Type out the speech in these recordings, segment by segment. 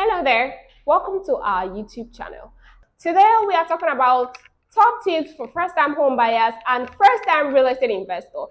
Hello there, welcome to our YouTube channel. Today we are talking about top tips for first-time home buyers and first-time real estate investors.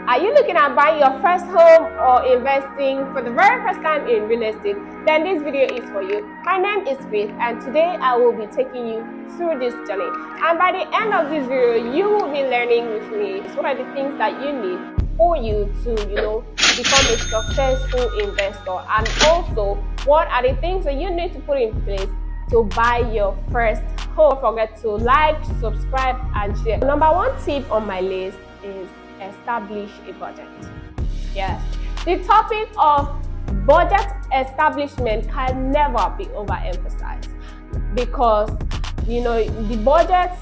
Are you looking at buying your first home or investing for the very first time in real estate? Then this video is for you. My name is Faith and today I will be taking you through this journey. And by the end of this video, you will be learning with me what are the things that you need for you to, become a successful investor, and also what are the things that you need to put in place to buy your first home. Don't forget to like, subscribe, and share. Number one tip on my list is establish a budget. Yes, the topic of budget establishment can never be overemphasized because the budget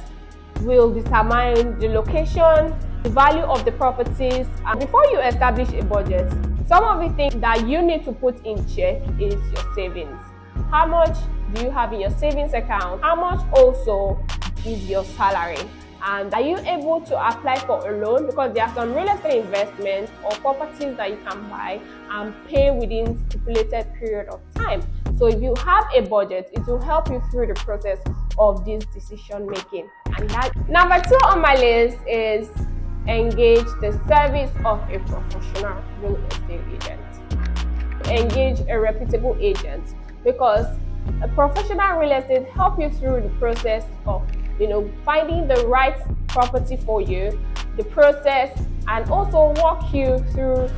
will determine the location, the value of the properties. And before you establish a budget, some of the things that you need to put in check is your savings. How much do you have in your savings account? How much also is your salary? And are you able to apply for a loan? Because there are some real estate investments or properties that you can buy and pay within stipulated period of time. So if you have a budget, it will help you through the process of this decision making. And that number two on my list is engage the service of a professional real estate agent. Engage a reputable agent, because a professional real estate help you through the process of finding the right property for you, the process, and also walk you through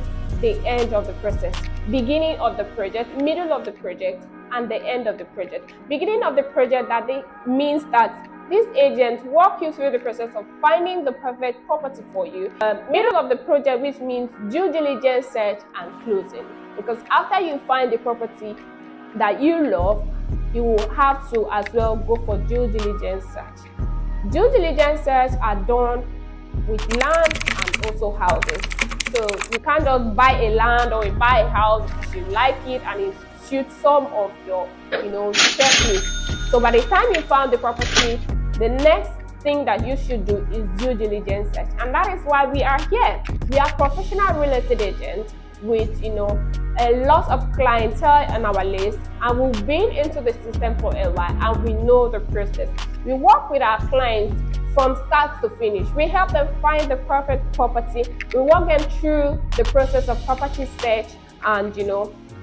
the end of the process, beginning of the project, middle of the project, and the end of the project. Beginning of the project, means that this agent walk you through the process of finding the perfect property for you. Middle of the project, which means due diligence search and closing, because after you find the property that you love, you will have to as well go for due diligence search. Due diligence search are done with land and also houses. So you can't just buy a land or buy a house because you like it and it suits some of your checklist. So by the time you found the property, the next thing that you should do is due diligence search. And that is why we are here. We are professional real estate agents with a lot of clientele on our list, and we've been into the system for a while and we know the process. We work with our clients from start to finish. We help them find the perfect property. We walk them through the process of property search and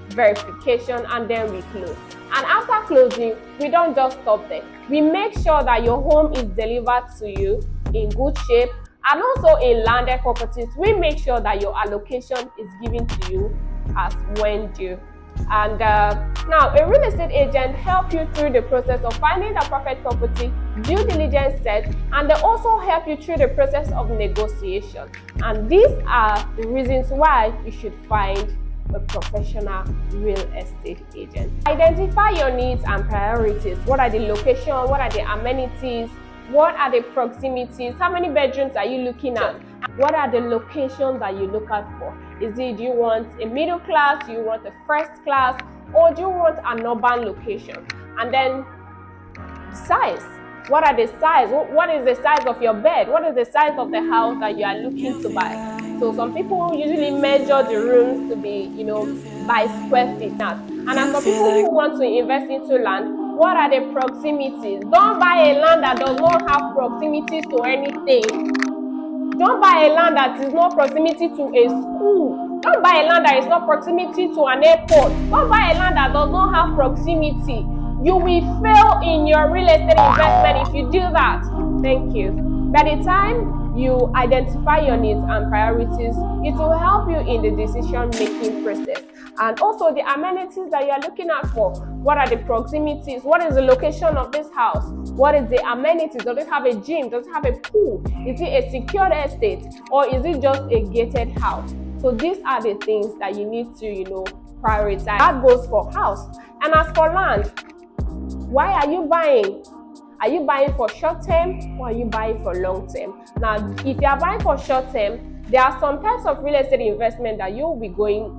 verification, and then we close. And after closing, we don't just stop there. We make sure that your home is delivered to you in good shape, and also in landed properties, we make sure that your allocation is given to you as when due. And now a real estate agent help you through the process of finding the perfect property, due diligence set, and they also help you through the process of negotiation. And these are the reasons why you should find a professional real estate agent. Identify your needs and priorities. What are the location? What are the amenities? What are the proximities? How many bedrooms are you looking at? What are the locations that you look out for? Do you want a middle class? Do you want a first class? Or do you want an urban location? And then size. What are the size? What is the size of your bed? What is the size of the house that you are looking to buy? So some people usually measure the rooms to be, by square feet. And as for people who want to invest into land, what are the proximities? Don't buy a land that does not have proximity to anything. Don't buy a land that is not proximity to a school. Don't buy a land that is not proximity to an airport. Don't buy a land that does not have proximity. You will fail in your real estate investment if you do that. Thank you. By the time you identify your needs and priorities, it will help you in the decision-making process. And also the amenities that you are looking at for. What are the proximities? What is the location of this house? What is the amenities? Does it have a gym? Does it have a pool? Is it a secured estate? Or is it just a gated house? So these are the things that you need to, prioritize. That goes for house. And as for land, why are you buying? Are you buying for short term or are you buying for long term? Now, if you are buying for short term, there are some types of real estate investment that you will be going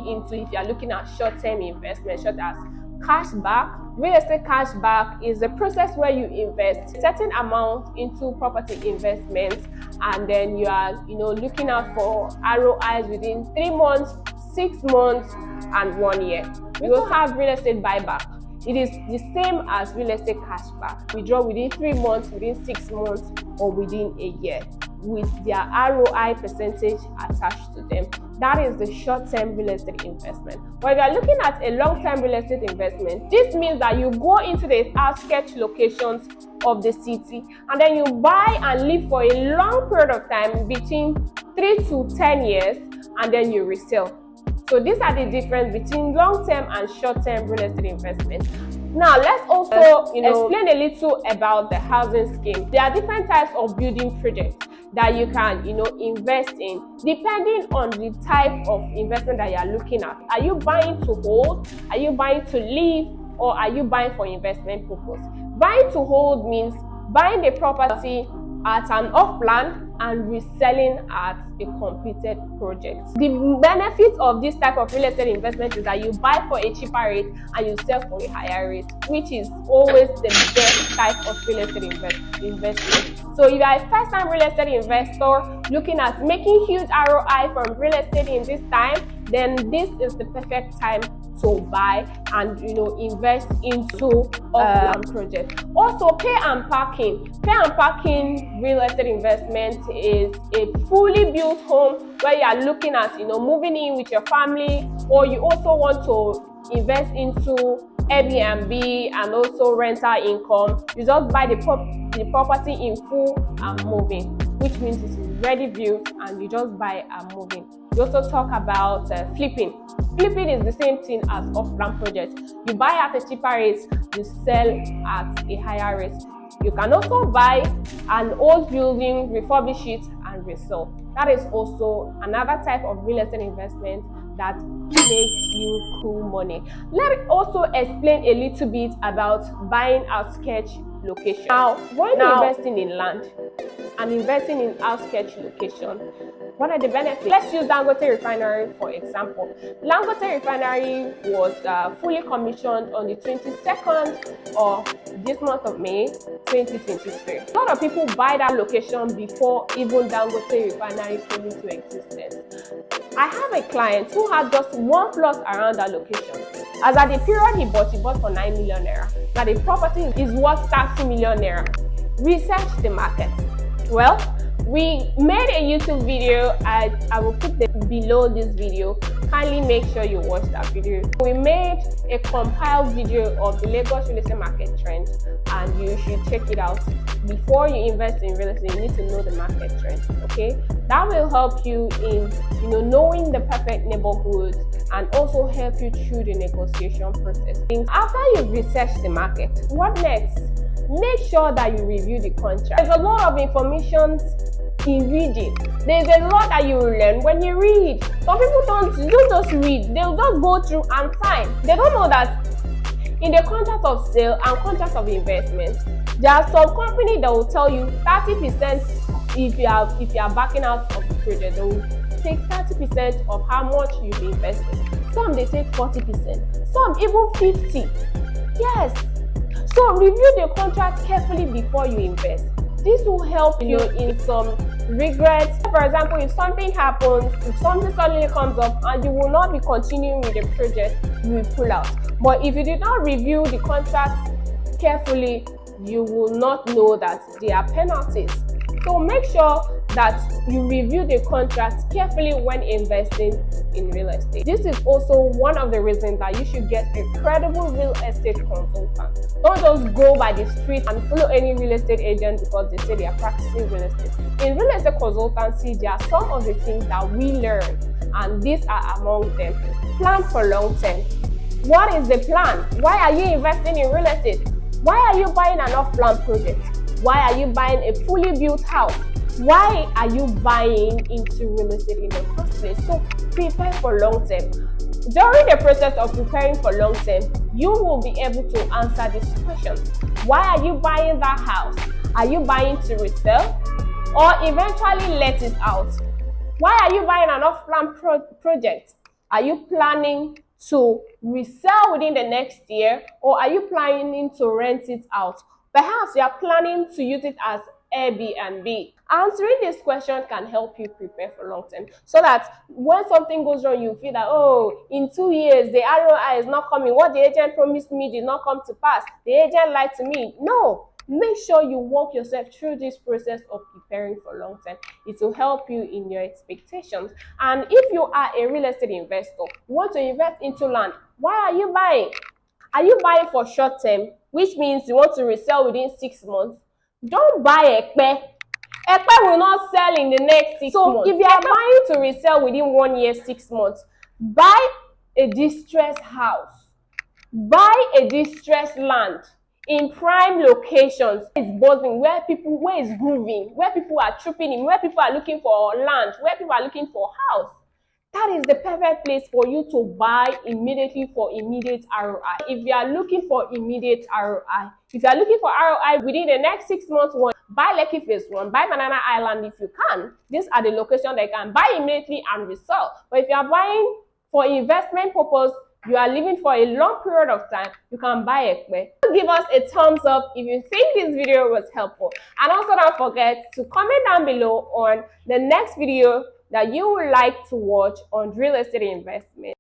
into if you are looking at short term investment, such as Cashback. Real estate cashback is the process where you invest a certain amount into property investments, and then you are looking out for ROIs within 3 months, 6 months, and 1 year. We also have real estate buyback. It is the same as real estate cashback. Withdraw within 3 months, within 6 months, or within a year, with their ROI percentage attached to them. That is the short-term real estate investment. But if you are looking at a long-term real estate investment, this means that you go into the outskirts locations of the city, and then you buy and live for a long period of time, between 3 to 10 years, and then you resell. So these are the difference between long-term and short-term real estate investment. Now let's also explain a little about the housing scheme. There are different types of building projects that you can invest in, depending on the type of investment that you are looking at. Are you buying to hold? Are you buying to live? Or are you buying for investment purpose? Buying to hold means buying the property at an off-plan and reselling at a completed project. The benefit of this type of real estate investment is that you buy for a cheaper rate and you sell for a higher rate, which is always the best type of real estate investment. So if you are a first-time real estate investor looking at making huge ROI from real estate in this time, then this is the perfect time to buy and invest into off-plan project. Also, pay and parking. Pay and parking real estate investment is a fully built home where you are looking at moving in with your family, or you also want to invest into Airbnb and also rental income. You just buy the property in full and move in, which means it's ready built and you just buy and move in. We also talk about flipping. Flipping is the same thing as off-plan project. You buy at a cheaper rate, you sell at a higher rate. You can also buy an old building, refurbish it, and resell. That is also another type of real estate investment that makes you cool money. Let me also explain a little bit about buying outskirts location. Now, when investing in land and investing in outskirts location, what are the benefits? Let's use Dangote refinery for example. Dangote refinery was fully commissioned on the 22nd of this month of May 2023. A lot of people buy that location before even Dangote refinery came into existence. I have a client who had just one plot around that location. As at the period he bought for 9 million naira. Now the property is worth 30 million naira. Research the market. Well, we made a YouTube video. I will put below this video. Kindly make sure you watch that video. We made a compiled video of the Lagos real estate market trend, and you should check it out. Before you invest in real estate, you need to know the market trend. Okay, that will help you in knowing the perfect neighborhoods and also help you through the negotiation process. After you've researched the market, what next? Make sure that you review the contract. There's a lot of information in reading. There's a lot that you will learn when you read. Some people don't just read, they'll just go through and sign. They don't know that in the contract of sale and contract of investment, there are some companies that will tell you 30% if you are backing out of the project. They will take 30% of how much you've invested. Some they take 40%, some even 50%. Yes. So review the contract carefully before you invest. This will help you in some regrets. For example, if something happens, if something suddenly comes up and you will not be continuing with the project, you will pull out. But if you did not review the contract carefully, you will not know that there are penalties. So make sure that you review the contract carefully when investing in real estate. This is also one of the reasons that you should get a credible real estate consultant. Don't just go by the street and follow any real estate agent because they say they are practicing real estate. In real estate consultancy, there are some of the things that we learn, and these are among them. Plan for long term. What is the plan? Why are you investing in real estate? Why are you buying an off-plan project? Why are you buying a fully built house? Why are you buying into real estate in the first place? So prepare for long term. During the process of preparing for long term, you will be able to answer these questions. Why are you buying that house? Are you buying to resell or eventually let it out? Why are you buying an off-plan project? Are you planning to resell within the next year, or are you planning to rent it out? Perhaps you are planning to use it as Airbnb. Answering this question can help you prepare for long term, so that when something goes wrong, you feel that, oh, in 2 years the ROI is not coming. What the agent promised me did not come to pass. The agent lied to me. No, make sure you walk yourself through this process of preparing for long term. It will help you in your expectations. And if you are a real estate investor, you want to invest into land, why are you buying? Are you buying for short term, which means you want to resell within 6 months? Don't buy ekpe. Ekpe will not sell in the next 6 months. So if you are buying to resell within 1 year, 6 months, buy a distressed house, buy a distressed land in prime locations. It's buzzing, where it's grooving, where people are trooping in, where people are looking for land, where people are looking for house. That is the perfect place for you to buy immediately for immediate ROI. If you are looking for immediate ROI, if you are looking for ROI within the next 6 months, buy Lekki Phase 1, buy Banana Island if you can. These are the locations that you can buy immediately and resell. But if you are buying for investment purpose, you are living for a long period of time, you can buy Ekpe. Give us a thumbs up if you think this video was helpful. And also don't forget to comment down below on the next video that you would like to watch on real estate investment.